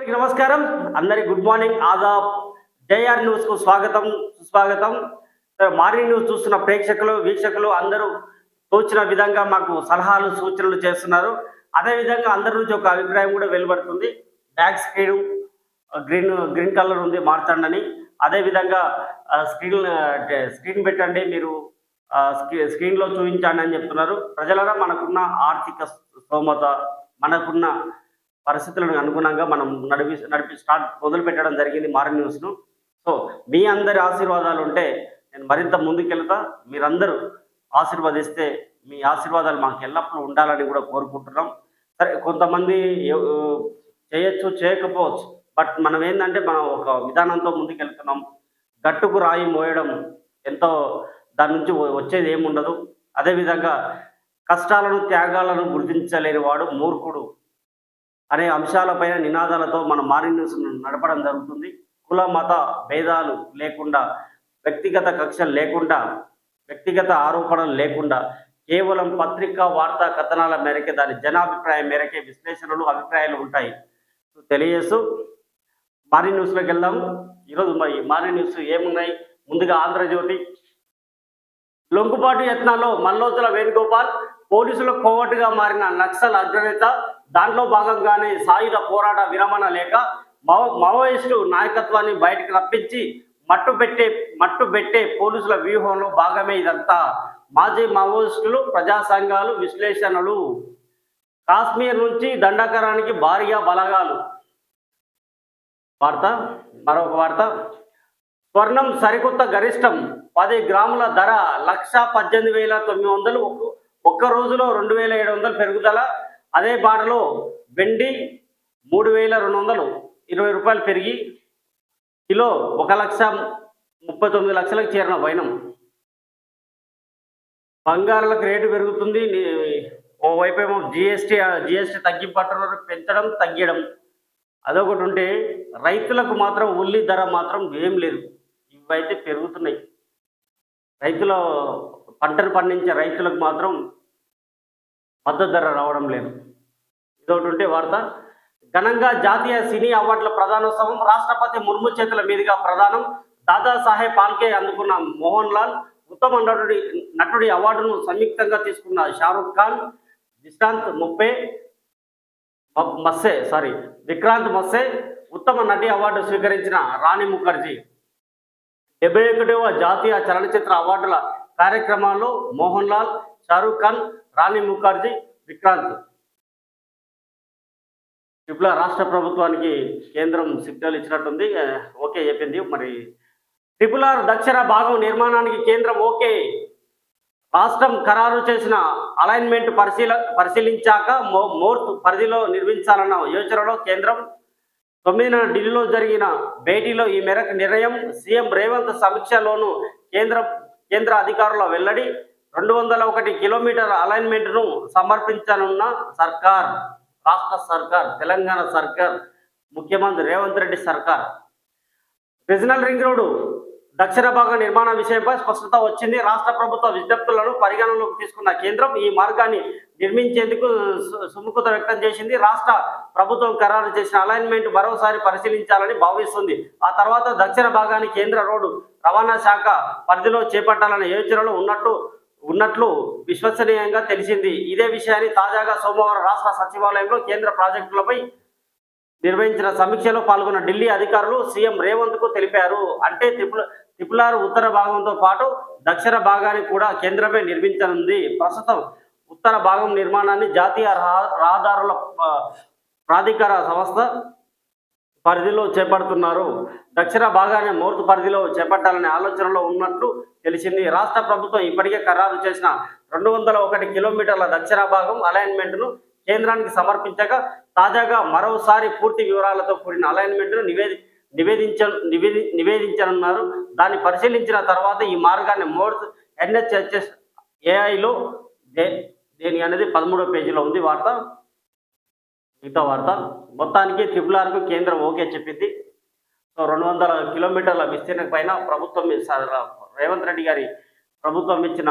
అందరికీ నమస్కారం. అందరికి గుడ్ మార్నింగ్, ఆదాబ్. జేఆర్ న్యూస్‌కు స్వాగతం, సుస్వాగతం. మార్నింగ్ న్యూస్ చూస్తున్న ప్రేక్షకులు, వీక్షకులు అందరూ తోచిన విధంగా మాకు సలహాలు, సూచనలు చేస్తున్నారు. అదేవిధంగా అందరి నుంచి ఒక అభిప్రాయం కూడా వెలువడుతుంది. బ్యాక్ స్క్రీన్ గ్రీన్ కలర్ ఉంది, మార్చండని. అదేవిధంగా స్క్రీన్ పెట్టండి, మీరు స్క్రీన్‌లో చూపించండి అని చెప్తున్నారు. ప్రజలారా, మనకున్న ఆర్థిక స్తోమత, మనకున్న పరిస్థితులకు అనుగుణంగా మనం నడిపి మొదలు పెట్టడం జరిగింది మార్నింగ్ న్యూస్ను. సో మీ అందరి ఆశీర్వాదాలు ఉంటే నేను మరింత ముందుకెళ్తా. మీరందరూ ఆశీర్వదిస్తే మీ ఆశీర్వాదాలు మాకు ఎల్లప్పుడూ ఉండాలని కూడా కోరుకుంటున్నాం. సరే, కొంతమంది చేయొచ్చు, చేయకపోవచ్చు. బట్ మనం ఏంటంటే మనం ఒక విధానంతో ముందుకెళ్తున్నాం. గట్టుకు రాయి మోయడం ఎంతో, దాని నుంచి వచ్చేది ఏముండదు. అదేవిధంగా కష్టాలను, త్యాగాలను గుర్తించలేని వాడు మూర్ఖుడు అనే అంశాలపైన నినాదాలతో మన మార్నింగ్ న్యూస్ నడపడం జరుగుతుంది. కుల మత భేదాలు లేకుండా, వ్యక్తిగత కక్షలు లేకుండా, వ్యక్తిగత ఆరోపణలు లేకుండా, కేవలం పత్రికా వార్తా కథనాల మేరకే, దాని జనాభిప్రాయం మేరకే విశ్లేషణలు, అభిప్రాయాలు ఉంటాయి తెలియజేస్తూ మార్నింగ్ న్యూస్లోకి వెళ్దాం. ఈరోజు మరి మార్నింగ్ న్యూస్ ఏమున్నాయి? ముందుగా ఆంధ్రజ్యోతి. లొంగుబాటు యత్నాల్లో మల్లోతుల వేణుగోపాల్ పోలీసులకు కోవట్టుగా మారిన నక్సల్ అగ్రనేత. దాంట్లో భాగంగానే సాయుధ పోరాట విరమణ లేక మావోయిస్టు నాయకత్వాన్ని బయటకు రప్పించి మట్టుబెట్టే పోలీసుల వ్యూహంలో భాగమే ఇదంతా. మాజీ మావోయిస్టులు, ప్రజా సంఘాలు విశ్లేషణలు. కాశ్మీర్ నుంచి దండకరానికి భారీగా బలగాలు. మరొక వార్త. స్వర్ణం సరికొత్త గరిష్టం. 10 గ్రాముల ధర 1,18,900. ఒక్క రోజులో 2,700 పెరుగుదల. అదే బాటలో వెండి 3,220 రూపాయలు పెరిగి కిలో 1,39,00,000లకు చేరిన వైనం. బంగారాలకు రేటు పెరుగుతుంది. ఓవైపేమో జిఎస్టీ తగ్గింపంటున్నారు, పెంచడం తగ్గడం అదొకటి ఉంటే, రైతులకు మాత్రం ఉల్లి ధర మాత్రం ఏం లేదు. ఇవైతే పెరుగుతున్నాయి. పంటను పండించే రైతులకు మాత్రం మద్దతు ధర రావడం లేదు. ఇదొకటి ఉంటే వార్త. ఘనంగా జాతీయ సినీ అవార్డుల ప్రధానోత్సవం. రాష్ట్రపతి ముర్ము చేతుల మీదుగా ప్రదానం. దాదాసాహెబ్ ఫాల్కే అందుకున్న మోహన్ లాల్. ఉత్తమ నటుడి అవార్డును సంయుక్తంగా తీసుకున్న షారుఖ్ ఖాన్, విక్రాంత్ మస్సే. ఉత్తమ నటి అవార్డు స్వీకరించిన రాణి ముఖర్జీ. 71వ జాతీయ చలనచిత్ర అవార్డుల కార్యక్రమాల్లో మోహన్ లాల్, షారుఖ్ ఖాన్, రాణి ముఖర్జీ, విక్రాంత్. ఇప్పుడు రాష్ట్ర ప్రభుత్వానికి కేంద్రం సిగ్నల్ ఇచ్చినట్టుంది, ఓకే చెప్పింది. మరి RRR దక్షిణ భాగం నిర్మాణానికి కేంద్రం ఓకే. రాష్ట్రం ఖరారు చేసిన అలైన్మెంట్ పరిశీలించాక మోర్త్ పరిధిలో నిర్మించాలన్న యోచనలో కేంద్రం. 9న ఢిల్లీలో జరిగిన భేటీలో ఈ మేరకు నిర్ణయం. సీఎం రేవంత్ సమీక్షలోను కేంద్ర అధికారుల వెల్లడి. 201 కిలోమీటర్ల అలైన్మెంట్ను సమర్పించనున్న రాష్ట్ర సర్కార్, తెలంగాణ సర్కార్, ముఖ్యమంత్రి రేవంత్ రెడ్డి సర్కార్. రీజనల్ రింగ్ రోడ్డు దక్షిణ భాగ నిర్మాణ విషయంపై స్పష్టత వచ్చింది. రాష్ట్ర ప్రభుత్వ విజ్ఞప్తులను పరిగణనలోకి తీసుకున్న కేంద్రం ఈ మార్గాన్ని నిర్మించేందుకు సుముఖత వ్యక్తం చేసింది. రాష్ట్ర ప్రభుత్వం ఖరారు చేసిన అలైన్మెంట్ మరోసారి పరిశీలించాలని భావిస్తుంది. ఆ తర్వాత దక్షిణ భాగాన్ని కేంద్ర రోడ్డు రవాణా శాఖ పరిధిలో చేపట్టాలనే యోచనలో ఉన్నట్లు విశ్వసనీయంగా తెలిసింది. ఇదే విషయాన్ని తాజాగా సోమవారం రాష్ట్ర సచివాలయంలో కేంద్ర ప్రాజెక్టులపై నిర్వహించిన సమీక్షలో పాల్గొన్న ఢిల్లీ అధికారులు సీఎం రేవంత్కు తెలిపారు. అంటే RRR ఉత్తర భాగంతో పాటు దక్షిణ భాగాన్ని కూడా కేంద్రమే నిర్మించనుంది. ప్రస్తుతం ఉత్తర భాగం నిర్మాణాన్ని జాతీయ రహదారుల ప్రాధికార సంస్థ పరిధిలో చేపడుతున్నారు. దక్షిణ భాగాన్ని మోర్త్ పరిధిలో చేపట్టాలనే ఆలోచనలో ఉన్నట్లు తెలిసింది. రాష్ట్ర ప్రభుత్వం ఇప్పటికే ఖరారు చేసిన 201 కిలోమీటర్ల దక్షిణ భాగం అలైన్మెంట్ను కేంద్రానికి సమర్పించగా, తాజాగా మరోసారి పూర్తి వివరాలతో కూడిన అలైన్మెంట్ను నివేదించనున్నారు. దాన్ని పరిశీలించిన తర్వాత ఈ మార్గాన్ని మోర్త్ NHS AIలో దేని అనేది 13వ పేజీలో ఉంది వార్త. మిగతా వార్త. మొత్తానికి RRRకు కేంద్రం ఓకే చెప్పింది. సో 200 కిలోమీటర్ల విస్తీర్ణ పైన ప్రభుత్వం, రేవంత్ రెడ్డి గారి ప్రభుత్వం ఇచ్చిన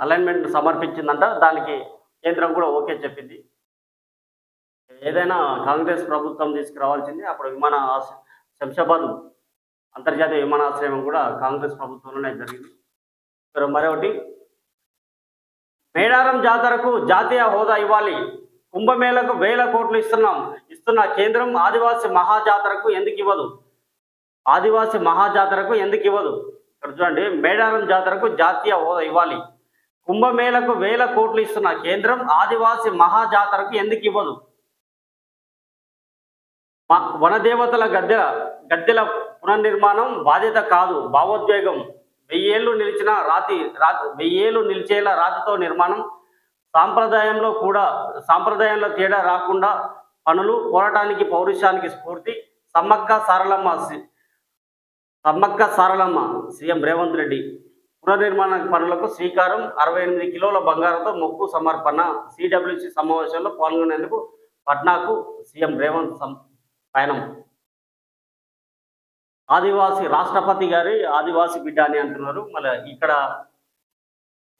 అలైన్మెంట్ సమర్పించిందంట. దానికి కేంద్రం కూడా ఓకే చెప్పింది. ఏదైనా కాంగ్రెస్ ప్రభుత్వం తీసుకురావాల్సింది. అప్పుడు శంషాబాద్ అంతర్జాతీయ విమానాశ్రయం కూడా కాంగ్రెస్ ప్రభుత్వంలోనే జరిగింది. మరొకటి, మేడారం జాతరకు జాతీయ హోదా ఇవ్వాలి. కుంభమేళకు 1000 కోట్లు ఇస్తున్న కేంద్రం ఆదివాసి మహాజాతరకు ఎందుకు ఇవ్వదు? ఆదివాసి మహాజాతరకు ఎందుకు ఇవ్వదు? ఇక్కడ చూడండి, మేడారం జాతరకు జాతీయ హోదా ఇవ్వాలి. కుంభమేళకు 1000 కోట్లు ఇస్తున్న కేంద్రం ఆదివాసి మహాజాతరకు ఎందుకు ఇవ్వదు? వనదేవతల గద్దెల పునర్నిర్మాణం బాధ్యత కాదు, భావోద్వేగం. 1000 ఏళ్ళు నిలిచేలా రాతితో నిర్మాణం. సాంప్రదాయంలో తేడా రాకుండా పనులు, పోరాటానికి పౌరుషానికి స్ఫూర్తి. సమ్మక్క సారలమ్మ సీఎం రేవంత్ రెడ్డి పునర్నిర్మాణ పనులకు శ్రీకారం. 68 కిలోల బంగారంతో మొక్కు సమర్పణ. సిడబ్ల్యూసి సమావేశంలో పాల్గొనేందుకు పట్నాకు సీఎం రేవంత్ పయనం. ఆదివాసి రాష్ట్రపతి గారి ఆదివాసి బిడ్డ అని అంటున్నారు. మళ్ళీ ఇక్కడ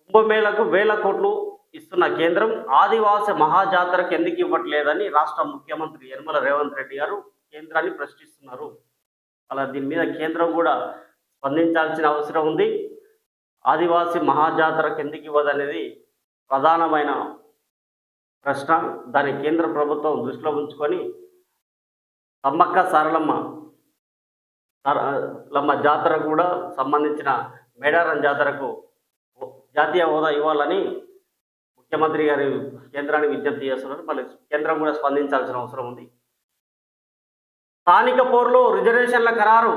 కుంభమేళకు 1000 కోట్లు ఇస్తున్న కేంద్రం ఆదివాసి మహాజాతరకు ఎందుకు ఇవ్వట్లేదని రాష్ట్ర ముఖ్యమంత్రి యనమల రేవంత్ రెడ్డి గారు కేంద్రాన్ని ప్రశ్నిస్తున్నారు. అలా దీని మీద కేంద్రం కూడా స్పందించాల్సిన అవసరం ఉంది. ఆదివాసి మహాజాతరకు ఎందుకు ఇవ్వదనేది ప్రధానమైన ప్రశ్న. దాన్ని కేంద్ర ప్రభుత్వం దృష్టిలో ఉంచుకొని సమ్మక్క సారలమ్మ జాతర కూడా సంబంధించిన మేడారం జాతరకు జాతీయ హోదా ఇవ్వాలని ముఖ్యమంత్రి గారు కేంద్రాన్ని విజ్ఞప్తి చేస్తున్నారు. మళ్ళీ కేంద్రం కూడా స్పందించాల్సిన అవసరం ఉంది. స్థానిక పోరులో రిజర్వేషన్ల ఖరారు.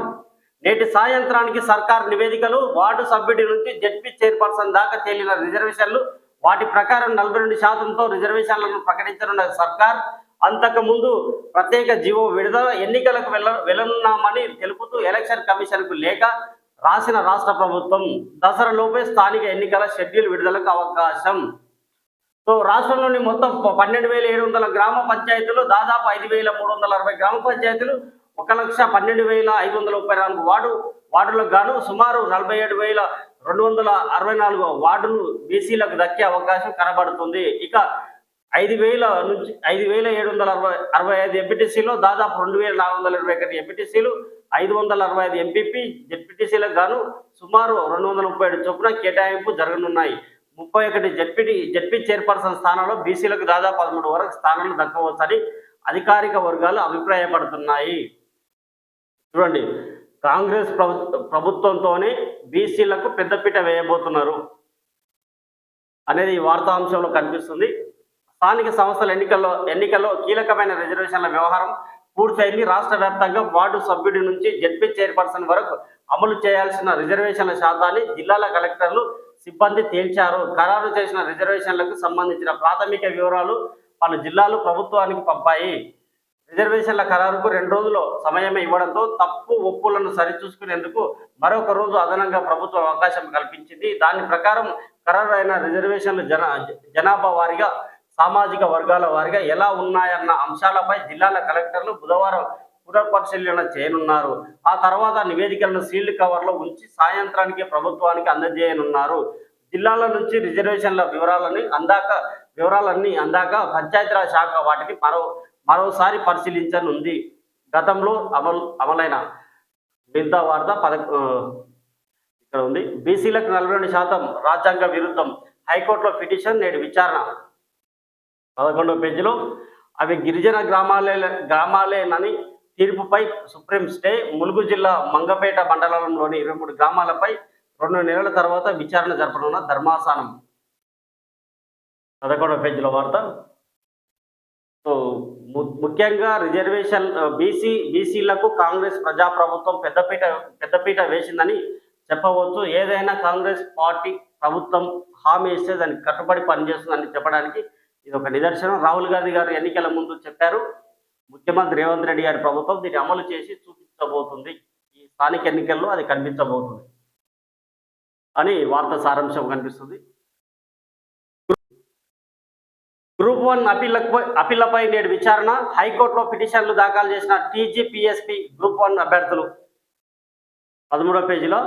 నేటి సాయంత్రానికి సర్కార్ నివేదికలు. వార్డు సభ్యుడి నుంచి జడ్పీ చైర్పర్సన్ దాకా తేలిన రిజర్వేషన్లు. వాటి ప్రకారం 42%తో రిజర్వేషన్లను ప్రకటించనున్న సర్కార్. అంతకుముందు ప్రత్యేక జీవో విడుదల. ఎన్నికలకు వెళ్ళనున్నామని తెలుపుతూ ఎలక్షన్ కమిషన్కు లేఖ రాసిన రాష్ట్ర ప్రభుత్వం. దసరాలోపే స్థానిక ఎన్నికల షెడ్యూల్ విడుదలకు అవకాశం. సో రాష్ట్రంలోని మొత్తం 12,700 గ్రామ పంచాయతీలు, దాదాపు 5,360 గ్రామ పంచాయతీలు, 1,12,534 వార్డులకు గాను సుమారు 47,264 వార్డులు బీసీలకు దక్కే అవకాశం కనబడుతుంది. ఇక 5,765 ఎంపీటీసీలో దాదాపు 2,421 ఎంపీటీసీలు, 565 ఎంపీపీ జెడ్పీటీసీలకు గాను సుమారు 237 చొప్పున కేటాయింపు జరగనున్నాయి. 31 జెడ్పీ చైర్పర్సన్ స్థానంలో బీసీలకు దాదాపు 13 వరకు స్థానాలు దక్కవచ్చని అధికారిక వర్గాలు అభిప్రాయపడుతున్నాయి. చూడండి, కాంగ్రెస్ ప్రభుత్వంతోనే బీసీలకు పెద్దపీట వేయబోతున్నారు అనేది ఈ వార్తాంశంలో కనిపిస్తుంది. స్థానిక సంస్థల ఎన్నికల్లో కీలకమైన రిజర్వేషన్ల వ్యవహారం పూర్తయింది. రాష్ట్ర వ్యాప్తంగా వార్డు సభ్యుడి నుంచి జెడ్పీ చైర్పర్సన్ వరకు అమలు చేయాల్సిన రిజర్వేషన్ల శాతాన్ని జిల్లాల కలెక్టర్లు సిబ్బంది తేల్చారు. ఖరారు చేసిన రిజర్వేషన్లకు సంబంధించిన ప్రాథమిక వివరాలు పలు జిల్లాలు ప్రభుత్వానికి పంపాయి. రిజర్వేషన్ల ఖరారుకు 2 రోజులు సమయమే ఇవ్వడంతో తప్పు ఒప్పులను సరిచూసుకునేందుకు మరొక రోజు అదనంగా ప్రభుత్వం అవకాశం కల్పించింది. దాని ప్రకారం ఖరారైన రిజర్వేషన్లు జనాభా వారీగా, సామాజిక వర్గాల వారీగా ఎలా ఉన్నాయన్న అంశాలపై జిల్లాల కలెక్టర్లు బుధవారం పునఃపరిశీలన చేయనున్నారు. ఆ తర్వాత నివేదికలను సీల్డ్ కవర్లో ఉంచి సాయంత్రానికి ప్రభుత్వానికి అందజేయనున్నారు. జిల్లాల నుంచి రిజర్వేషన్ల వివరాలన్నీ అందాక పంచాయతీరాజ్ శాఖ వాటిని మరోసారి పరిశీలించనుంది. గతంలో అమలైన మిగతా వార్త ఇక్కడ ఉంది. బీసీలకు 42% రాజ్యాంగ విరుద్ధం. హైకోర్టులో పిటిషన్ నేడు విచారణ. 11వ పేజీలో అవి గిరిజన గ్రామాలేనని తీర్పుపై సుప్రీం స్టే. ములుగు జిల్లా మంగపేట మండలంలోని 23 గ్రామాలపై 2 నెలల తర్వాత విచారణ జరపనున్న ధర్మాసనం. 11వ పేజీలో వార్త. సో ముఖ్యంగా రిజర్వేషన్ బీసీలకు కాంగ్రెస్ ప్రజాప్రభుత్వం పెద్దపీట వేసిందని చెప్పవచ్చు. ఏదైనా కాంగ్రెస్ పార్టీ ప్రభుత్వం హామీ ఇస్తే దానికి కట్టుబడి పనిచేస్తుందని చెప్పడానికి ఇది ఒక నిదర్శనం. రాహుల్ గాంధీ గారు ఎన్నికల ముందు చెప్పారు, ముఖ్యమంత్రి రేవంత్ రెడ్డి గారి ప్రభుత్వం దీన్ని అమలు చేసి చూపించబోతుంది, ఈ స్థానిక ఎన్నికల్లో అది కనిపించబోతుంది అని వార్త సారాంశం కనిపిస్తుంది. గ్రూప్ 1 అప్పీళ్లపై నేడు విచారణ. హైకోర్టులో పిటిషన్లు దాఖలు చేసిన టీజీపీఎస్పీ గ్రూప్ 1 అభ్యర్థులు. 13వ పేజీలో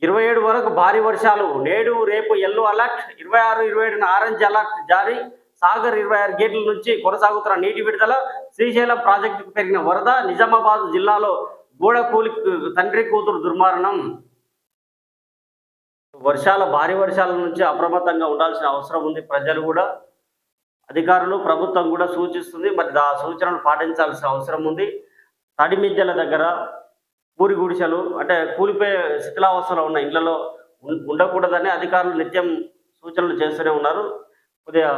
27 వరకు భారీ వర్షాలు. నేడు రేపు ఎల్లో అలర్ట్. 26, 27న ఆరెంజ్ అలర్ట్ జారీ. సాగర్ 26 గేట్ల నుంచి కొనసాగుతున్న నీటి విడుదల, శ్రీశైలం ప్రాజెక్టుకు పెరిగిన వరద, నిజామాబాద్ జిల్లాలో గోడ కూలి తండ్రి కూతురు దుర్మరణం. భారీ వర్షాల నుంచి అప్రమత్తంగా ఉండాల్సిన అవసరం ఉంది. ప్రజలు కూడా, అధికారులు, ప్రభుత్వం కూడా సూచిస్తుంది. మరి ఆ సూచనలు పాటించాల్సిన అవసరం ఉంది. తడి మిద్దెల దగ్గర, పూరి గుడిసెలు అంటే కూలిపోయే శిథిలావస్థలో ఉన్న ఇళ్లలో ఉండకూడదని అధికారులు నిత్యం సూచనలు చేస్తూనే ఉన్నారు. కొద్దిగా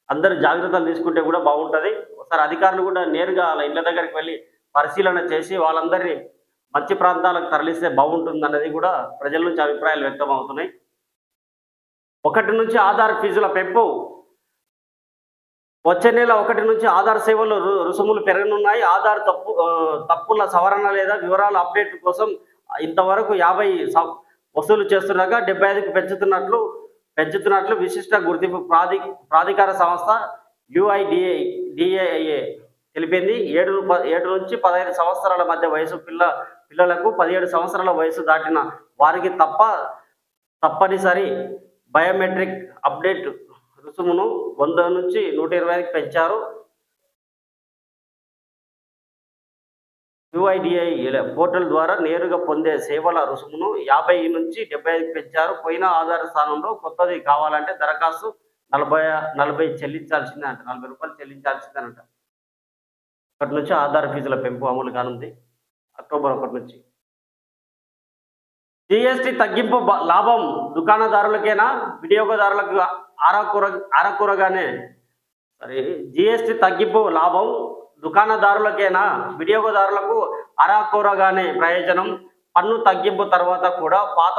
అందరూ జాగ్రత్తలు తీసుకుంటే కూడా బాగుంటుంది. ఒకసారి అధికారులు కూడా నేరుగా వాళ్ళ ఇళ్ల దగ్గరికి వెళ్ళి పరిశీలన చేసి వాళ్ళందరినీ మంచి ప్రాంతాలకు తరలిస్తే బాగుంటుంది అన్నది కూడా ప్రజల నుంచి అభిప్రాయాలు వ్యక్తం అవుతున్నాయి. 1 నుంచి ఆధార్ ఫీజుల పెంపు. వచ్చే నెల 1 నుంచి ఆధార్ సేవలు రుసుములు పెరగనున్నాయి. ఆధార్ తప్పుల సవరణ లేదా వివరాల అప్డేట్ కోసం ఇంతవరకు 50 వసూలు చేస్తుండగా 75కు పెంచుతున్నట్లు విశిష్ట గుర్తింపు ప్రాధికార సంస్థ UIDAI తెలిపింది. 7 నుంచి 15 సంవత్సరాల మధ్య వయసు పిల్లలకు 17 సంవత్సరాల వయసు దాటిన వారికి తప్పనిసరి బయోమెట్రిక్ అప్డేట్ రుసుమును 100 నుంచి 120కి పెంచారు. UIDAI పోర్టల్ ద్వారా నేరుగా పొందే సేవల రుసుమును 50 నుంచి 75కి పెంచారు. పోయిన ఆధార్ స్థానంలో కొత్తది కావాలంటే దరఖాస్తు 40 చెల్లించాల్సిందే అంట. 40 రూపాయలు చెల్లించాల్సిందేనంట. 1 నుంచి ఆధార్ ఫీజుల పెంపు అమలు కానుంది అక్టోబర్ 1 నుంచి. GST తగ్గింపు లాభం దుకాణదారులకేనా, వినియోగదారులకు ఆరకూరగానే? సరే, GST తగ్గింపు లాభం దుకాణదారులకేనా, వినియోగదారులకు అరాకొరగానే ప్రయోజనం? పన్ను తగ్గింపు తర్వాత కూడా పాత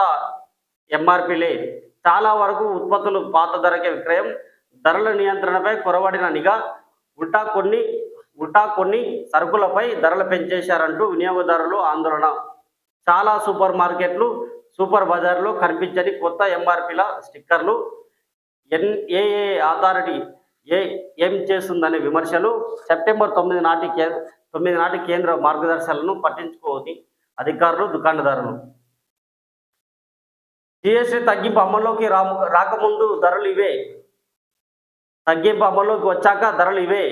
MRPలే. చాలా వరకు ఉత్పత్తులు పాత ధరకే విక్రయం. ధరల నియంత్రణపై కొరవడిన నిఘా. ఉల్టా కొన్ని సరుకులపై ధరలు పెంచేశారంటూ వినియోగదారులు ఆందోళన. చాలా సూపర్ మార్కెట్లు, సూపర్ బజార్లో కనిపించని కొత్త MRPల స్టిక్కర్లు. NAA అథారిటీ ఏం చేస్తుందనే విమర్శలు. సెప్టెంబర్ 9 నాటి కేంద్ర మార్గదర్శకాలను పట్టించుకోని అధికారులు, దుకాణదారులు. GST తగ్గింపు అమల్లోకి రాకముందు ధరలు ఇవే, తగ్గింపు అమల్లోకి వచ్చాక ధరలు ఇవే.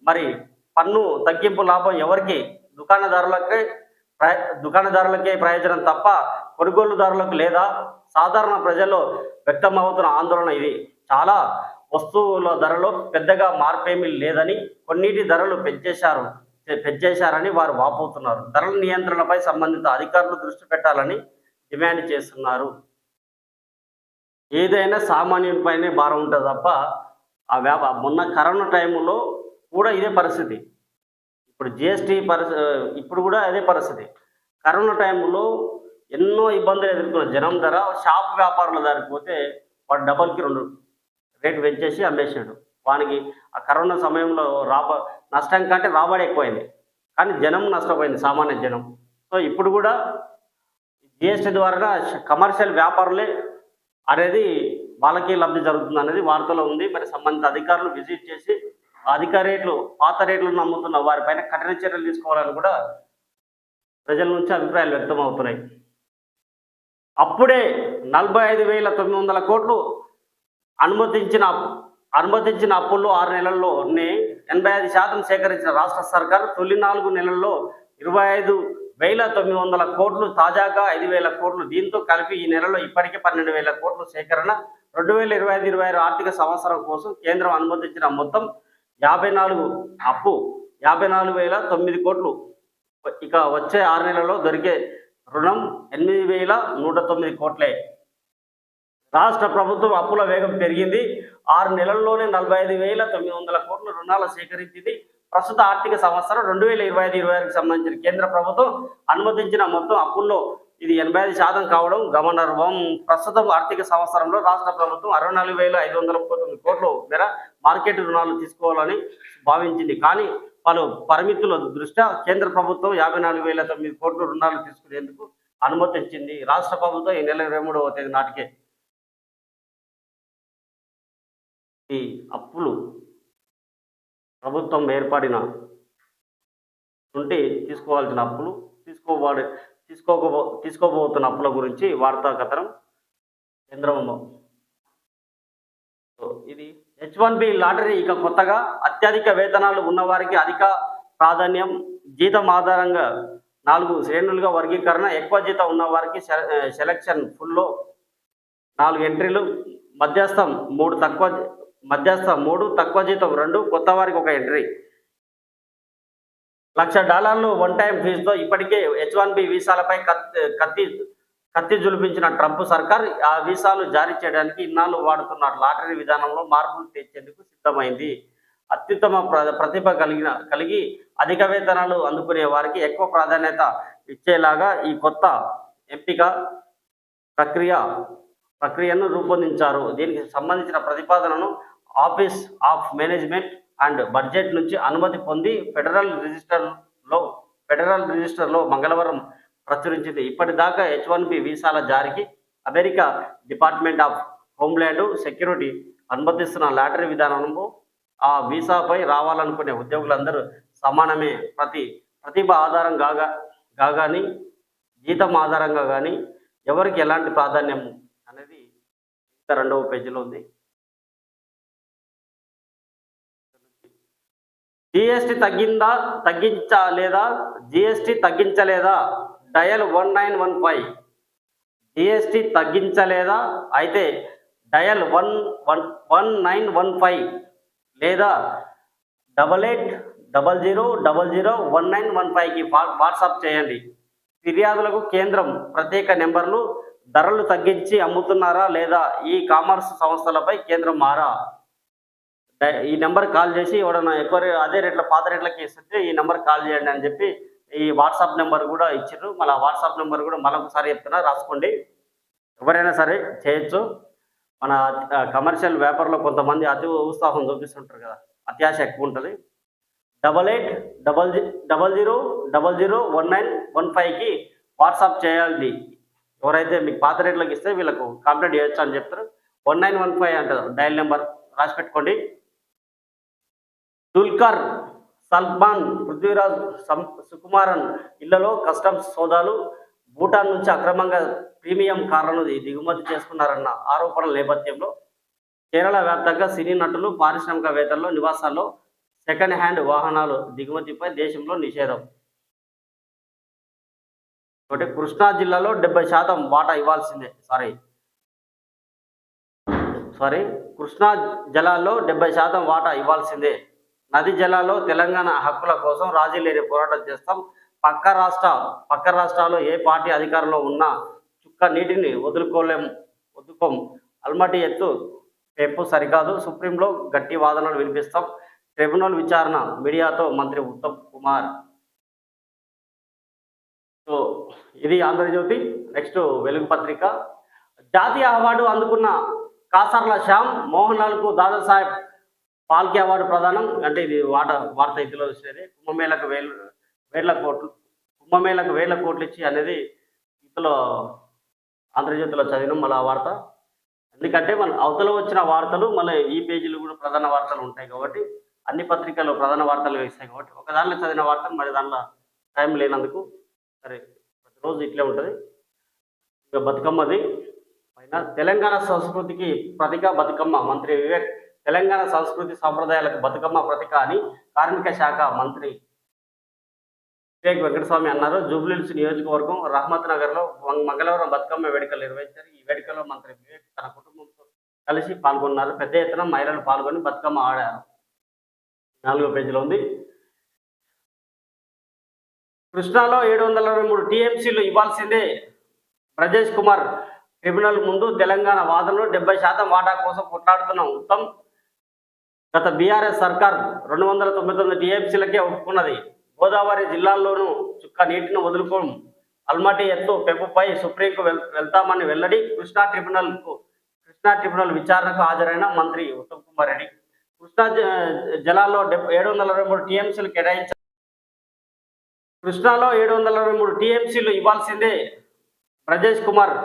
మరి పన్ను తగ్గింపు లాభం ఎవరికి? దుకాణదారులకే ప్రయోజనం తప్ప కొనుగోలుదారులకు లేదా? సాధారణ ప్రజల్లో వ్యక్తమవుతున్న ఆందోళన ఇది. చాలా వస్తువుల ధరలో పెద్దగా మార్పేమీ లేదని, కొన్నిటి ధరలు పెంచేశారని వారు వాపోతున్నారు. ధరల నియంత్రణపై సంబంధిత అధికారులు దృష్టి పెట్టాలని డిమాండ్ చేస్తున్నారు. ఏదైనా సామాన్యునిపైనే భారం ఉంటుంది తప్ప మొన్న కరోనా టైంలో కూడా ఇదే పరిస్థితి. ఇప్పుడు GST ఇప్పుడు కూడా అదే పరిస్థితి. కరోనా టైంలో ఎన్నో ఇబ్బందులు ఎదుర్కొన్న జనం ధర షాప్ వ్యాపారుల ధరకు పోతే వాడు డబల్కి 2 రేటు పెంచేసి అమ్మేసాడు. వానికి ఆ కరోనా సమయంలో నష్టం కంటే రాబడి ఎక్కువైంది, కానీ జనం నష్టపోయింది, సామాన్య జనం. సో ఇప్పుడు కూడా GST ద్వారా కమర్షియల్ వ్యాపారులే అనేది వాళ్ళకి లబ్ధి జరుగుతుంది అనేది వార్తలో ఉంది. మరి సంబంధిత అధికారులు విజిట్ చేసి అధిక రేట్లు, పాత రేట్లను అమ్ముతున్న వారిపైన కఠిన చర్యలు తీసుకోవాలని కూడా ప్రజల నుంచి అభిప్రాయాలు వ్యక్తం అవుతున్నాయి. అప్పుడే 45,900 కోట్లు అనుమతించిన అప్పుల్లో 6 నెలల్లోనే 85% సేకరించిన రాష్ట్ర సర్కారు తొలి 4 నెలల్లో 25,900 కోట్లు, తాజాగా 5,000 కోట్లు. దీంతో కలిపి ఈ నెలలో ఇప్పటికే 12,000 కోట్లు సేకరణ. 2025-26 ఆర్థిక సంవత్సరం కోసం కేంద్రం అనుమతించిన మొత్తం 54,009 కోట్లు. ఇక వచ్చే 6 నెలల్లో దొరికే రుణం 8,109 కోట్లే. రాష్ట్ర ప్రభుత్వం అప్పుల వేగం పెరిగింది. 6 నెలల్లోనే 45,900 కోట్ల రుణాలు సేకరించింది. ప్రస్తుత ఆర్థిక సంవత్సరం 2025-26కి సంబంధించిన కేంద్ర ప్రభుత్వం అనుమతించిన మొత్తం అప్పుల్లో ఇది 85% కావడం గమనార్హం. ప్రస్తుతం ఆర్థిక సంవత్సరంలో రాష్ట్ర ప్రభుత్వం 64,539 కోట్ల మేర మార్కెట్ రుణాలు తీసుకోవాలని భావించింది. కానీ పలు పరిమితుల దృష్ట్యా కేంద్ర ప్రభుత్వం 54,009 కోట్ల రుణాలు తీసుకునేందుకు అనుమతించింది. రాష్ట్ర ప్రభుత్వం ఈ నెల 23వ తేదీ నాటికే ఈ అప్పులు ప్రభుత్వం ఏర్పడిన నుండి తీసుకోవాల్సిన అప్పులు, తీసుకోబోతున్న అప్పుల గురించి వార్తా కథనం కేంద్రంలో. ఇది H1B లాటరీ ఇక కొత్తగా అత్యధిక వేతనాలు ఉన్నవారికి అధిక ప్రాధాన్యం, జీతం ఆధారంగా 4 శ్రేణులుగా వర్గీకరణ, ఎక్కువ జీతం ఉన్నవారికి సెలక్షన్ ఫుల్లో 4 ఎంట్రీలు, మధ్యస్థం 3 తక్కువ జీతం 2, కొత్త వారికి 1 ఎంట్రీ. $1,00,000 వన్ టైం ఫీజుతో ఇప్పటికే H1B వీసాలపై కత్తి జులిపించిన ట్రంప్ సర్కార్ ఆ వీసాలు జారీ చేయడానికి ఇన్నాళ్ళు వాడుతున్న లాటరీ విధానంలో మార్పులు తెచ్చేందుకు సిద్ధమైంది. అత్యుత్తమ ప్రతిభ కలిగి అధిక వేతనాలు అందుకునే వారికి ఎక్కువ ప్రాధాన్యత ఇచ్చేలాగా ఈ కొత్త ఎంపిక ప్రక్రియను రూపొందించారు. దీనికి సంబంధించిన ప్రతిపాదనను office of management and budget నుంచి అనుమతి పొంది ఫెడరల్ రిజిస్టర్లో మంగళవారం ప్రచురించింది. ఇప్పటిదాకా H1B వీసాల జారీకి America department of homeland security అనుమతిస్తున్న లాటరీ విధానంలో ఆ వీసాపై రావాలనుకునే ఉద్యోగులందరూ సమానమే. ప్రతిభ ఆధారం కానీ జీతం ఆధారంగా కానీ ఎవరికి ఎలాంటి ప్రాధాన్యం అనేది 2వ పేజీలో ఉంది. జిఎస్టీ తగ్గించలేదా? డయల్ 1915. జిఎస్టీ తగ్గించలేదా? అయితే డయల్ 1915 లేదా 8800001915కి వాట్సాప్ చేయండి. ఫిర్యాదులకు కేంద్రం ప్రత్యేక నెంబర్లు. ధరలు తగ్గించి అమ్ముతున్నారా లేదా? ఈ కామర్స్ సంస్థలపై కేంద్రం మారా. ఈ నెంబర్ కాల్ చేసి ఎవడన్నా ఎక్కువ అదే రేట్ల పాత రేట్లకి ఇస్తుంటే ఈ నెంబర్ కాల్ చేయండి అని చెప్పి ఈ వాట్సాప్ నెంబర్ కూడా ఇచ్చారు. మళ్ళీ వాట్సాప్ నెంబర్ కూడా మరొకసారి చెప్తున్నా, రాసుకోండి. ఎవరైనా సరే చేయొచ్చు. మన కమర్షియల్ వ్యాపారంలో కొంతమంది అతి ఉత్సాహం చూపిస్తుంటారు కదా, అత్యాశ ఎక్కువ ఉంటుంది. 8800001915కి వాట్సాప్ చేయాలి. ఎవరైతే మీకు పాత రేట్లకు ఇస్తే వీళ్ళకు కంప్లైంట్ చేయొచ్చు అని చెప్తారు. 1915 అంటారు డయల్ నెంబర్, రాసి పెట్టుకోండి. దుల్కర్ సల్మాన్, పృథ్వీరాజ్, సుకుమారన్ ఇళ్లలో కస్టమ్స్ సోదాలు. భూటాన్ నుంచి అక్రమంగా ప్రీమియం కార్లను దిగుమతి చేసుకున్నారన్న ఆరోపణల నేపథ్యంలో కేరళ వ్యాప్తంగా సినీ నటులు, పారిశ్రామికవేత్తల్లో నివాసాల్లో సెకండ్ హ్యాండ్ వాహనాలు దిగుమతిపై దేశంలో నిషేధం. ఒకటి, కృష్ణా జిల్లాలో 70% వాటా ఇవ్వాల్సిందే. కృష్ణా జలాల్లో 70% వాటా ఇవ్వాల్సిందే. నది జలాల్లో తెలంగాణ హక్కుల కోసం రాజీ లేని పోరాటం చేస్తాం. పక్క రాష్ట్రాల్లో ఏ పార్టీ అధికారంలో ఉన్నా చుక్క నీటిని వదులుకోం. అల్మటి ఎత్తు పెంపు సరికాదు. సుప్రీంలో గట్టి వాదనలు వినిపిస్తాం. ట్రిబ్యునల్ విచారణ మీడియాతో మంత్రి ఉత్తమ్ కుమార్. సో ఇది ఆంధ్రజ్యోతి. నెక్స్ట్ వెలుగు పత్రిక. జాతీయ అవార్డు అందుకున్న కాసర్ల శ్యామ్ మోహన్ లాల్కు దాదాసాహెబ్ ఫాల్కే అవార్డు ప్రదానం. అంటే ఇది వార్త ఇదిలో వచ్చేది. కుంభమేళకు వేల కోట్లు ఇచ్చి అనేది ఇందులో ఆంధ్రజ్యోతిలో చదివినాం మళ్ళీ ఆ వార్త. ఎందుకంటే మన అవతల వచ్చిన వార్తలు మళ్ళీ ఈ పేజీలు కూడా ప్రధాన వార్తలు ఉంటాయి కాబట్టి, అన్ని పత్రికల్లో ప్రధాన వార్తలు వేస్తాయి కాబట్టి ఒక దానిలో చదివిన వార్తలు మరి దానిలో టైం లేనందుకు సరే ప్రతిరోజు ఇట్లే ఉంటుంది. ఇక బతుకమ్మది పైన తెలంగాణ సంస్కృతికి ప్రతీక బతుకమ్మ. మంత్రి వివేక్ తెలంగాణ సంస్కృతి సాంప్రదాయాలకు బతుకమ్మ ప్రతీక అని కార్మిక శాఖ మంత్రి వివేక్ వెంకటస్వామి అన్నారు. జూబ్లీహిల్స్ నియోజకవర్గం రహమత్ నగర్లో మంగళవారం బతుకమ్మ వేడుకలు నిర్వహించారు. ఈ వేడుకలో మంత్రి వివేక్ తన కుటుంబంతో కలిసి పాల్గొన్నారు. పెద్ద ఎత్తున మహిళలు పాల్గొని బతుకమ్మ ఆడారు. 4వ పేజీలో ఉంది. కృష్ణాలో 723 టీఎంసీలు ఇవ్వాల్సిందే. బ్రజేష్ కుమార్ ట్రిబ్యునల్ ముందు తెలంగాణ వాదనలో 70% వాటా కోసం కొట్లాడుతున్న ఉత్తమ్. గత బీఆర్ఎస్ సర్కార్ 299 టీఎంసీలకే ఒప్పుకున్నది. గోదావరి జిల్లాల్లోనూ చుక్క నీటిని వదులుకోం. అల్మటి ఎత్తు పెంపుపై సుప్రీంకు వెళ్తామని వెల్లడి. కృష్ణా ట్రిబ్యునల్ విచారణకు హాజరైన మంత్రి ఉత్తమ్ కుమార్ రెడ్డి. కృష్ణా జలాల్లో 723 టీఎంసీలు కేటాయించారు. కృష్ణాలో 723 టీఎంసీలు ఇవ్వాల్సిందే. బ్రజేష్ కుమార్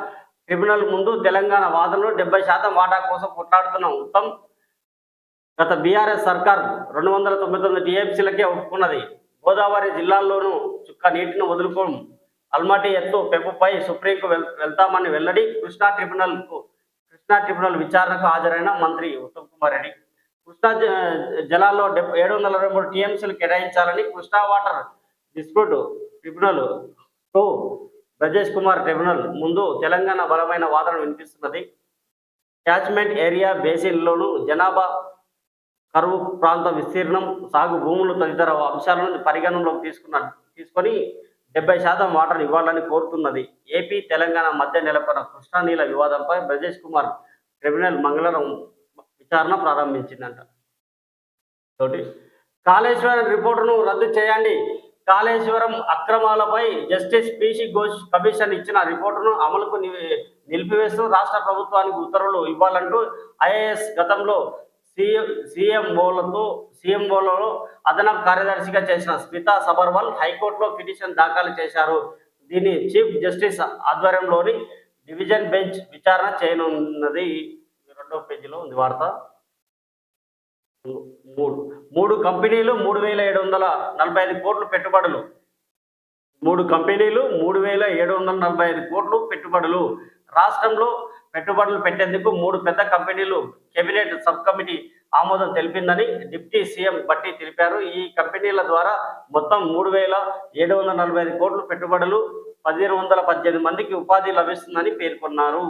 ట్రిబ్యునల్ ముందు తెలంగాణ వాదనలో 70% వాటా కోసం కొట్లాడుతున్న ఉత్తమ్. గత బీఆర్ఎస్ సర్కార్ 299 టీఎంసీలకే ఒప్పుకున్నది. గోదావరి జిల్లాల్లోనూ చుక్క నీటిని వదులుకోం. అల్మటి ఎత్తు పెంపుపై సుప్రీంకు వెళ్తామని వెల్లడి. కృష్ణా ట్రిబ్యునల్ విచారణకు హాజరైన మంత్రి ఉత్తమ్ కుమార్ రెడ్డి. కృష్ణా జలాల్లో 723 టీఎంసీలు కేటాయించాలని Krishna water dispute tribunal 2 Brajesh Kumar tribunal ముందు తెలంగాణ బలమైన వాదన వినిపిస్తున్నది. క్యాచ్మెంట్ ఏరియా బేసిన్లోను జనాభా కరువు ప్రాంత విస్తీర్ణం, సాగు భూములు తదితర అంశాలను పరిగణనలోకి తీసుకొని 70% వాటర్ ఇవ్వాలని కోరుతున్నది. ఏపీ తెలంగాణ మధ్య నెలకొన్న కృష్ణా నీళ్ల వివాదంపై బ్రజేష్ కుమార్ ట్రిబ్యునల్ మంగళవారం విచారణ ప్రారంభించిందంట. తోటి కాళేశ్వరం రిపోర్టును రద్దు చేయండి. కాళేశ్వరం అక్రమాలపై జస్టిస్ పిసి ఘోష్ కమిషన్ ఇచ్చిన రిపోర్టును అమలుకు నిలిపివేస్తూ రాష్ట్ర ప్రభుత్వానికి ఉత్తర్వులు ఇవ్వాలంటూ ఐఏఎస్ గతంలో సీఎంఓలలో అదనపు కార్యదర్శిగా చేసిన స్మితా సబర్వాల్ హైకోర్టులో పిటిషన్ దాఖలు చేశారు. దీన్ని చీఫ్ జస్టిస్ ఆధ్వర్యంలోని డివిజన్ బెంచ్ విచారణ చేయనున్నది. 2వ పేజీలో ఉంది వార్త. మూడు కంపెనీలు 3,745 కోట్లు పెట్టుబడులు. 3 కంపెనీలు 3,745 కోట్లు పెట్టుబడులు. రాష్ట్రంలో పెట్టుబడులు పెట్టేందుకు 3 పెద్ద కంపెనీలు కేబినెట్ సబ్ కమిటీ ఆమోదం తెలిపిందని డిప్యూటీ సీఎం బట్టి తెలిపారు. ఈ కంపెనీల ద్వారా మొత్తం 3,745 కోట్లు పెట్టుబడులు, 1,118 మందికి ఉపాధి లభిస్తుందని పేర్కొన్నారు.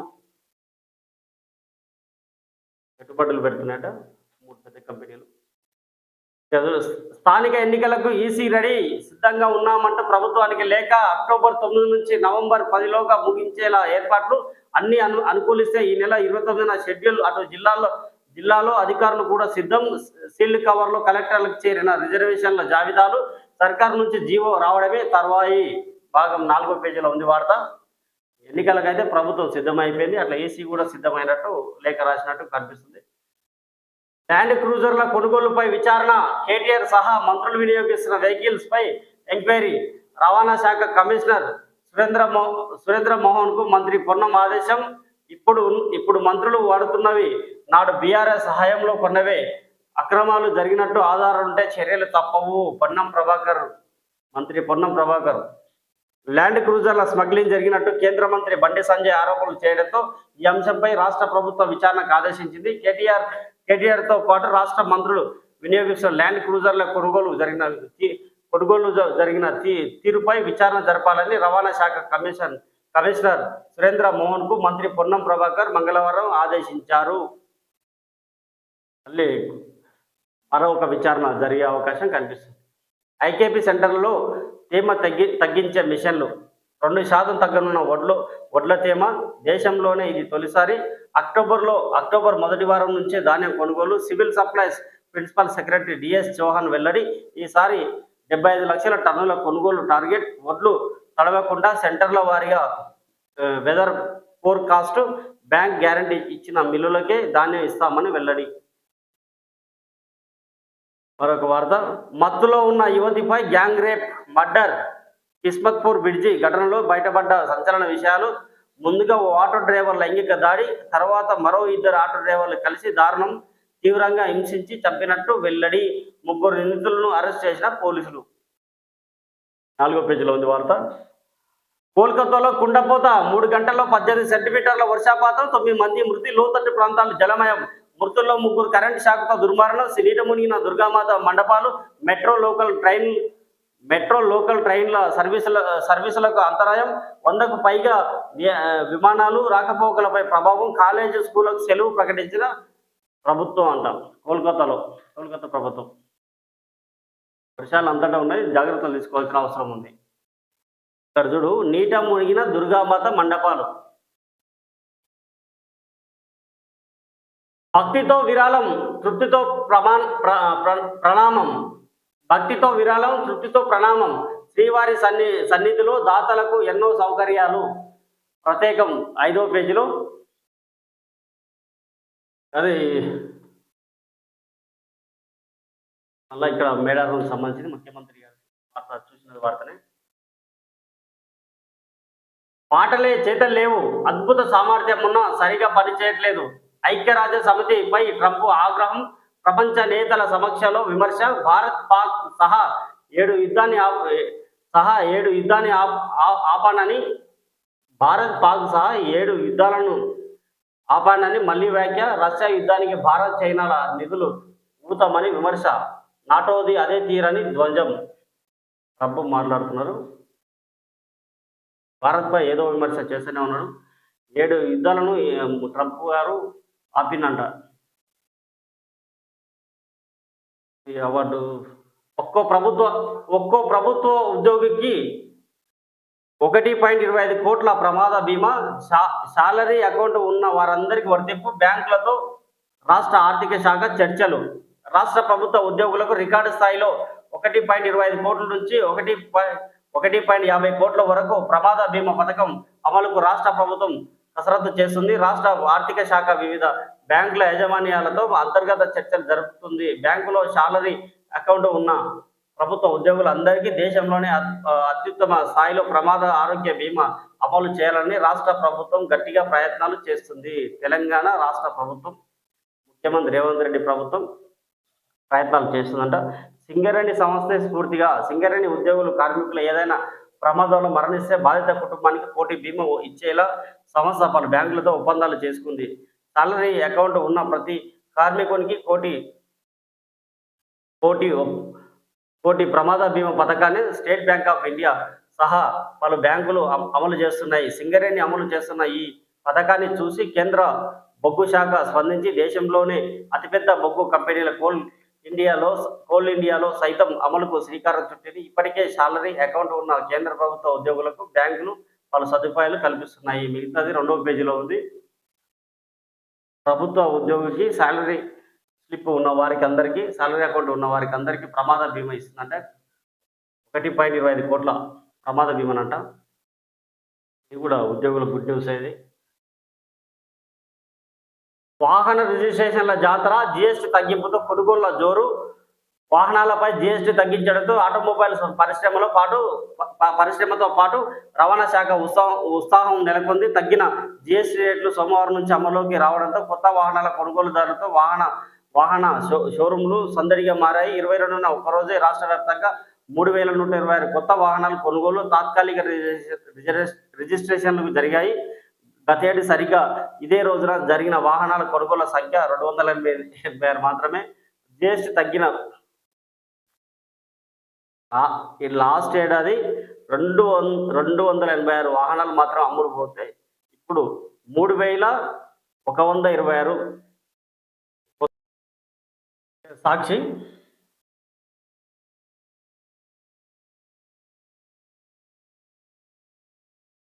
పెట్టుబడులు పెడుతున్నాయట 3 పెద్ద కంపెనీలు. స్థానిక ఎన్నికలకు ఈసీ రెడీ, సిద్ధంగా ఉన్నామంటూ ప్రభుత్వానికి లేఖ. అక్టోబర్ 9 నుంచి నవంబర్ 10లోగా ముగించేలా ఏర్పాట్లు అన్ని అనుకూలిస్తే ఈ నెల 29న షెడ్యూల్. అటు జిల్లాలో అధికారులు కూడా సిద్ధం. సీల్డ్ కవర్లో కలెక్టర్లకు చేరిన రిజర్వేషన్ల జాబితాలు సర్కారు నుంచి జీవో రావడమే తర్వాయి. భాగం 4వ పేజీలో ఉంది వార్త. ఎన్నికలకైతే ప్రభుత్వం సిద్ధమైపోయింది, అట్లా ఏసీ కూడా సిద్ధమైనట్టు లేఖ రాసినట్టు కనిపిస్తుంది. ల్యాండ్ క్రూజర్ల కొనుగోలుపై విచారణ. కేటీఆర్ సహా మంత్రులు వినియోగిస్తున్న వెహికల్స్ పై ఎంక్వైరీ. రవాణా శాఖ కమిషనర్ సురేంద్ర మోహన్ కు మంత్రి పొన్నం ఆదేశం. ఇప్పుడు మంత్రులు వాడుతున్నవి నాడు బీఆర్ఎస్ హయాంలో కొన్నవే. అక్రమాలు జరిగినట్టు ఆధారాలుంటే చర్యలు తప్పవు. మంత్రి పొన్నం ప్రభాకర్. ల్యాండ్ క్రూజర్ల స్మగ్లింగ్ జరిగినట్టు కేంద్ర మంత్రి బండి సంజయ్ ఆరోపణలు చేయడంతో ఈ అంశంపై రాష్ట్ర ప్రభుత్వం విచారణకు ఆదేశించింది. కేటీఆర్తో పాటు రాష్ట్ర మంత్రులు వినియోగిస్తున్న ల్యాండ్ క్రూజర్ల కొనుగోలు జరిగిన తీరుపై విచారణ జరపాలని రవాణా శాఖ కమిషనర్ సురేంద్ర మోహన్ కు మంత్రి పొన్నం ప్రభాకర్ మంగళవారం ఆదేశించారు. మళ్ళీ మరొక విచారణ జరిగే అవకాశం కనిపిస్తుంది. ఐకేపీ సెంటర్లలో తేమ తగ్గించే మిషన్లు. 2% తగ్గనున్న వడ్ల తేమ. దేశంలోనే ఇది తొలిసారి. అక్టోబర్ మొదటి వారం నుంచే ధాన్యం కొనుగోలు. Civil supplies principal secretary D S Chauhan వెల్లడి. ఈసారి 75 లక్షల టన్నుల కొనుగోలు టార్గెట్. వడ్లు తడవకుండా సెంటర్ల వారీగా వెదర్ ఫోర్కాస్ట్, బ్యాంక్ గ్యారంటీ ఇచ్చిన మిల్లులకే ధాన్యం ఇస్తామని వెల్లడి. మరొక వార్త. మత్తులో ఉన్న యువతిపై gang rape, murder. Kismatpur bridge ఘటనలో బయటపడ్డ సంచలన విషయాలు. ముందుగా ఓ ఆటో డ్రైవర్ లైంగిక దాడి, తర్వాత మరో 2 ఆటో డ్రైవర్లు కలిసి దారుణం, తీవ్రంగా హింసించి చంపినట్టు వెల్లడి. 3 నిందితులను అరెస్ట్ చేసిన పోలీసులు. 4వ పేజీలో ఉంది వార్త. కోల్కతాలో కుండపోత. 3 గంటల్లో 18 సెంటీమీటర్ల వర్షపాతం, 9 మంది మృతి. లోతట్టు ప్రాంతాలు జలమయం. మృతుల్లో 3 కరెంటు షాక్తో దుర్మరణం. నీట మునిగిన దుర్గామాత మండపాలు. మెట్రో లోకల్ ట్రైన్ల సర్వీసులకు అంతరాయం. 100కు పైగా విమానాలు రాకపోకలపై ప్రభావం. కాలేజీ స్కూళ్లకు సెలవు ప్రకటించిన ప్రభుత్వం అంటాం. కోల్కతా ప్రభుత్వం. వర్షాలు అంతటా ఉన్నాయి, జాగ్రత్తలు తీసుకోవాల్సిన అవసరం ఉంది. ఇక్కడ చూడు, నీట మునిగిన దుర్గామాత మండపాలు. భక్తితో విరాళం, తృప్తితో ప్రణామం. భక్తితో విరాళం, తృప్తితో ప్రణామం. శ్రీవారి సన్నిధిలో దాతలకు ఎన్నో సౌకర్యాలు. ప్రత్యేకం 5వ పేజీలో. అది మళ్ళీ ఇక్కడ మేడారం సంబంధించి ముఖ్యమంత్రి గారు వార్త చూసిన వార్తనే. మాటలే చేతలు లేవు, అద్భుత సామర్థ్యం ఉన్నా సరిగా పనిచేయట్లేదు. ఐక్యరాజ్య సమితిపై ట్రంప్ ఆగ్రహం. ప్రపంచ నేతల సమక్షంలో విమర్శ. భారత్ పాక్ సహా 7 యుద్ధాన్ని ఆపానని భారత్ పాక్ సహా 7 యుద్ధాలను ఆపానని మళ్ళీ వ్యాఖ్య. రష్యా యుద్ధానికి భారత్ చైనాల నిధులు భూతమని విమర్శ, నాటోది అదే తీరని ధ్వజం. ట్రంప్ మాట్లాడుతున్నారు. భారత్పై ఏదో విమర్శ చేస్తూనే ఉన్నాడు. 7 యుద్ధాలను ట్రంప్ గారు ఆపినంట. ఈ అవార్డు ఒక్కో ప్రభుత్వ ఉద్యోగికి 1.25 కోట్ల ప్రమాద బీమా, సాలరీ అకౌంట్ ఉన్న వారందరికీ వర్తింపు, బ్యాంకులతో రాష్ట్ర ఆర్థిక శాఖ చర్చలు. రాష్ట్ర ప్రభుత్వ ఉద్యోగులకు రికార్డు స్థాయిలో 1.25 కోట్ల నుంచి 1.50 కోట్ల వరకు ప్రమాద బీమా పథకం అమలుకు రాష్ట్ర ప్రభుత్వం కసరత్తు చేస్తుంది. రాష్ట్ర ఆర్థిక శాఖ వివిధ బ్యాంకుల యాజమాన్యాలతో అంతర్గత చర్చలు జరుపుతుంది. బ్యాంకులో సాలరీ అకౌంట్ ఉన్న ప్రభుత్వ ఉద్యోగులందరికీ దేశంలోనే అత్యుత్తమ స్థాయిలో ప్రమాద ఆరోగ్య బీమా అమలు చేయాలని రాష్ట్ర ప్రభుత్వం గట్టిగా ప్రయత్నాలు చేస్తుంది. తెలంగాణ రాష్ట్ర ప్రభుత్వం, ముఖ్యమంత్రి రేవంత్ రెడ్డి ప్రభుత్వం ప్రయత్నాలు చేస్తుందంట. సింగరేణి సంస్థే స్ఫూర్తిగా సింగరేణి ఉద్యోగులు, కార్మికులు ఏదైనా ప్రమాదంలో మరణిస్తే బాధిత కుటుంబానికి కోటి బీమా ఇచ్చేలా సంస్థ పలు బ్యాంకులతో ఒప్పందాలు చేసుకుంది. సాలరీ అకౌంట్ ఉన్న ప్రతి కార్మికునికి కోటి ప్రమాద బీమా పథకాన్ని స్టేట్ బ్యాంక్ ఆఫ్ ఇండియా సహా పలు బ్యాంకులు అమలు చేస్తున్నాయి. సింగరేణి అమలు చేస్తున్న ఈ పథకాన్ని చూసి కేంద్ర బొగ్గు శాఖ స్పందించి దేశంలోనే అతిపెద్ద బొగ్గు కంపెనీల కోల్ ఇండియాలో సైతం అమలుకు శ్రీకారం చుట్టింది. ఇప్పటికే సాలరీ అకౌంట్ ఉన్న కేంద్ర ప్రభుత్వ ఉద్యోగులకు బ్యాంకులు పలు సదుపాయాలు కల్పిస్తున్నాయి. మిగతాది 2వ పేజీలో ఉంది. ప్రభుత్వ ఉద్యోగికి సాలరీ స్లిప్ ఉన్న వారికి అందరికీ, సాలరీ అకౌంట్ ఉన్న వారికి అందరికీ ప్రమాద బీమా ఇస్తుందంటే 1.25 కోట్ల ప్రమాద బీమానంట. ఇది కూడా ఉద్యోగుల గుడ్ న్యూస్. ఇది వాహన రిజిస్ట్రేషన్ల జాతర, జిఎస్టీ తగ్గింపుతో కొనుగోళ్ల జోరు. వాహనాలపై జిఎస్టీ తగ్గించడంతో ఆటోమొబైల్ పరిశ్రమతో పాటు రవాణా శాఖ ఉత్సాహం నెలకొంది. తగ్గిన జిఎస్టీ రేట్లు సోమవారం నుంచి అమల్లోకి రావడంతో కొత్త వాహనాల కొనుగోలుదారులతో వాహన షోరూంలు సందడిగా మారాయి. 22న ఒక్కరోజే రాష్ట్ర వ్యాప్తంగా 3126 కొత్త వాహనాల కొనుగోలు, తాత్కాలిక రిజిస్ట్రేషన్లు జరిగాయి. గతేడు సరిగ్గా ఇదే రోజున జరిగిన వాహనాల కొనుగోళ్ల సంఖ్య 286 మాత్రమే. జిఎస్టీ తగ్గిన లాస్ట్ ఏడాది 286 వాహనాలు మాత్రం అమ్ముడు పోతాయి. ఇప్పుడు 3126. సాక్షి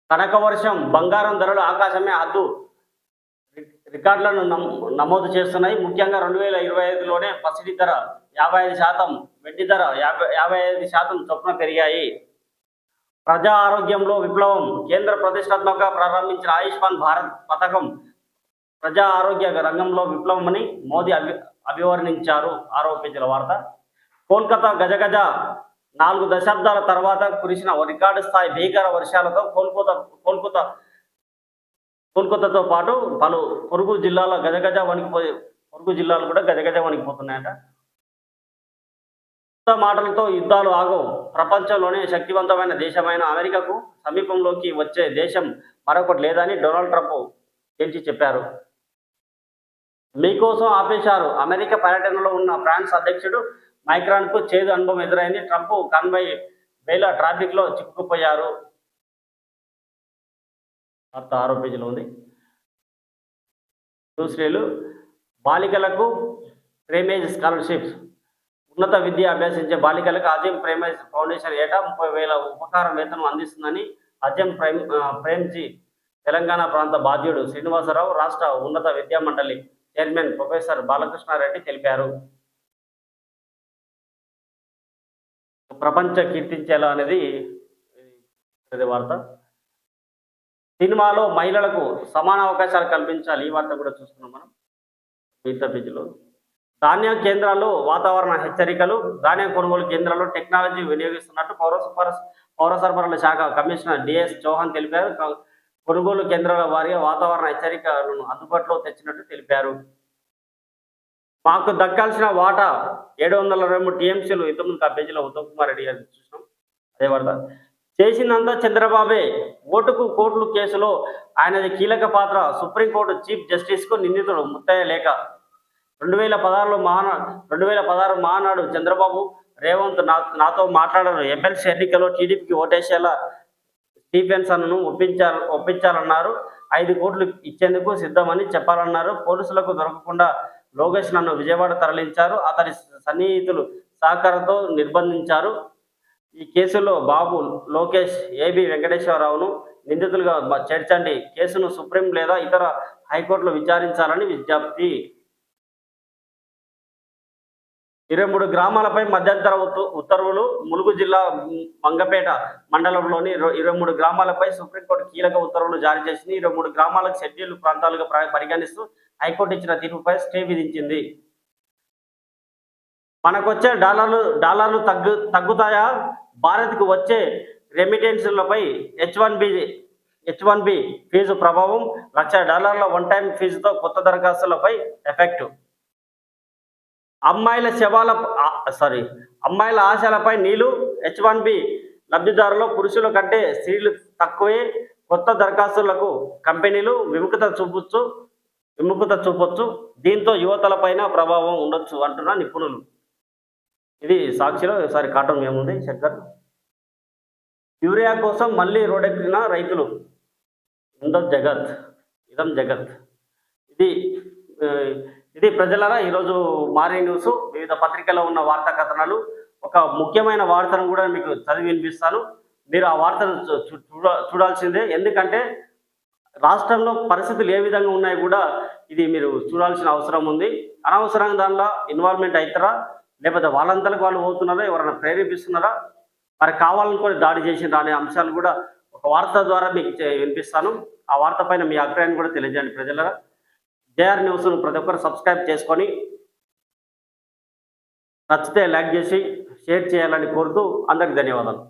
కనక వర్షం, బంగారం ధరలు ఆకాశమే హద్దు రికార్డులను నమోదు చేస్తున్నాయి. ముఖ్యంగా 2025లోనే పసిడి ధర 55%, వెండి ధర 55% చొప్పున పెరిగాయి. ప్రజా ఆరోగ్యంలో విప్లవం, కేంద్ర ప్రతిష్టాత్మకంగా ప్రారంభించిన ఆయుష్మాన్ భారత్ పథకం ప్రజా ఆరోగ్య రంగంలో విప్లవమని మోదీ అభివర్ణించారు. 6వ పేజీల వార్త. కోల్కతా గజగజ 4 దశాబ్దాల తర్వాత కురిసిన రికార్డు స్థాయి భీకర వర్షాలతో కోల్కతాతో పాటు పలు పొరుగు జిల్లాలు కూడా గజగజ వణికిపోతున్నాయట. మాటలతో యుద్ధాలు ఆగవు. ప్రపంచంలోనే శక్తివంతమైన దేశమైన అమెరికాకు సమీపంలోకి వచ్చే దేశం మరొకటి లేదని డొనాల్డ్ ట్రంప్ తేల్చి చెప్పారు. మీకోసం ఆపేశారు. అమెరికా పర్యటనలో ఉన్న ఫ్రాన్స్ అధ్యక్షుడు మైక్రాన్కు చేదు అనుభవం ఎదురైంది. ట్రంప్ కాన్వాయ్ వేళ ట్రాఫిక్లో చిక్కుకుపోయారు. 6వ పేజీలో ఉంది. న్యూస్రీలు బాలికలకు ప్రేమేజ్ స్కాలర్షిప్స్. ఉన్నత విద్య అభ్యసించే బాలికలకు అజయం ప్రేమేజ్ ఫౌండేషన్ ఏటా 30,000 ఉపకార వేతనం అందిస్తుందని అజయం ప్రేమ్జీ తెలంగాణ ప్రాంత బాధ్యుడు శ్రీనివాసరావు, రాష్ట్ర ఉన్నత విద్యా మండలి చైర్మన్ ప్రొఫెసర్ బాలకృష్ణారెడ్డి తెలిపారు. ప్రపంచ కీర్తించేలా అనేది వార్త. సినిమాలో మహిళలకు సమాన అవకాశాలు కల్పించాలి. ఈ వార్త కూడా చూస్తున్నాం మనం మిగతా పేజీలో. ధాన్యం కేంద్రాల్లో వాతావరణ హెచ్చరికలు. ధాన్యం కొనుగోలు కేంద్రాల్లో టెక్నాలజీ వినియోగిస్తున్నట్టు పౌర సరఫరాల శాఖ కమిషనర్ డిఎస్ చౌహాన్ తెలిపారు. కొనుగోలు కేంద్రాల వారీగా వాతావరణ హెచ్చరికలను అందుబాటులో తెచ్చినట్టు తెలిపారు. మాకు దక్కాల్సిన వాటా 723 టీఎంసీలు. ఇంతకుముందు ఆ పేజీలో ఉత్తమ్ కుమార్ రెడ్డి గారిని చూసినాం. అదే వార్త. చేసిందంతా చంద్రబాబే. ఓటుకు కోట్లు కేసులో ఆయనది కీలక పాత్ర. సుప్రీంకోర్టు చీఫ్ జస్టిస్కు నిందితుడు ముత్తయ్య లేఖ. 2016లో 2016 మహానాడు చంద్రబాబు రేవంత్ నాతో మాట్లాడారు. ఎమ్మెల్సీ ఎన్నికల్లో టీడీపీకి ఓటేసేలా స్టీఫెన్సన్ను ఒప్పించాలన్నారు. 5 కోట్లు ఇచ్చేందుకు సిద్ధమని చెప్పాలన్నారు. పోలీసులకు దొరకకుండా లోకేష్ నన్ను విజయవాడ తరలించారు. అతని సన్నిహితులు సహకారంతో నిర్బంధించారు. ఈ కేసులో బాబు, లోకేష్, ఏబి వెంకటేశ్వరరావును నిందితులుగా చేర్చండి. కేసును సుప్రీం లేదా ఇతర హైకోర్టులో విచారించాలని విజ్ఞప్తి. 23 గ్రామాలపై మధ్యంతర ఉత్తర్వులు. ములుగు జిల్లా మంగపేట మండలంలోని 23 గ్రామాలపై సుప్రీంకోర్టు కీలక ఉత్తర్వులు జారీ చేసింది. 23 గ్రామాలకు షెడ్యూల్ ప్రాంతాలుగా పరిగణిస్తూ హైకోర్టు ఇచ్చిన తీర్పుపై స్టే విధించింది. మనకొచ్చే డాలర్లు తగ్గుతాయా? భారత్కు వచ్చే రెమిటెన్స్లపై H1B ఫీజు ప్రభావం. $1,00,000 వన్ టైం ఫీజుతో కొత్త దరఖాస్తులపై ఎఫెక్ట్. అమ్మాయిల ఆశలపై నీళ్లు. H1B లబ్ధిదారులో పురుషుల కంటే స్త్రీలు తక్కువే. కొత్త దరఖాస్తులకు కంపెనీలు విముఖత చూపొచ్చు. దీంతో యువతలపైన ప్రభావం ఉండొచ్చు అంటున్న నిపుణులు. ఇది సాక్షిలో. ఒకసారి కాటం ఏముంది శంకర్. యూరియా కోసం మళ్ళీ రోడ్డెక్కిన రైతులు. ఇదం జగత్. ఇది ప్రజలారా ఈరోజు మార్నింగ్ న్యూస్. వివిధ పత్రికల్లో ఉన్న వార్తా కథనాలు. ఒక ముఖ్యమైన వార్తను కూడా మీకు చదివి వినిపిస్తాను. మీరు ఆ వార్తను చూడాల్సిందే. ఎందుకంటే రాష్ట్రంలో పరిస్థితులు ఏ విధంగా ఉన్నాయో కూడా ఇది మీరు చూడాల్సిన అవసరం ఉంది. అనవసరంగా దానిలో ఇన్వాల్వ్మెంట్ అవుతారా, లేకపోతే వాళ్ళంతలకు వాళ్ళు పోతున్నారా, ఎవరైనా ప్రేరేపిస్తున్నారా, మరి కావాలనుకొని దాడి చేసిండ్రా అనే అంశాలు కూడా ఒక వార్త ద్వారా మీకు వినిపిస్తాను. ఆ వార్త పైన మీ అభిప్రాయాన్ని కూడా తెలియజేయండి ప్రజలారా. JR న్యూస్ను ప్రతి ఒక్కరు సబ్స్క్రైబ్ చేసుకొని నచ్చితే లైక్ చేసి షేర్ చేయాలని కోరుతూ అందరికి ధన్యవాదాలు.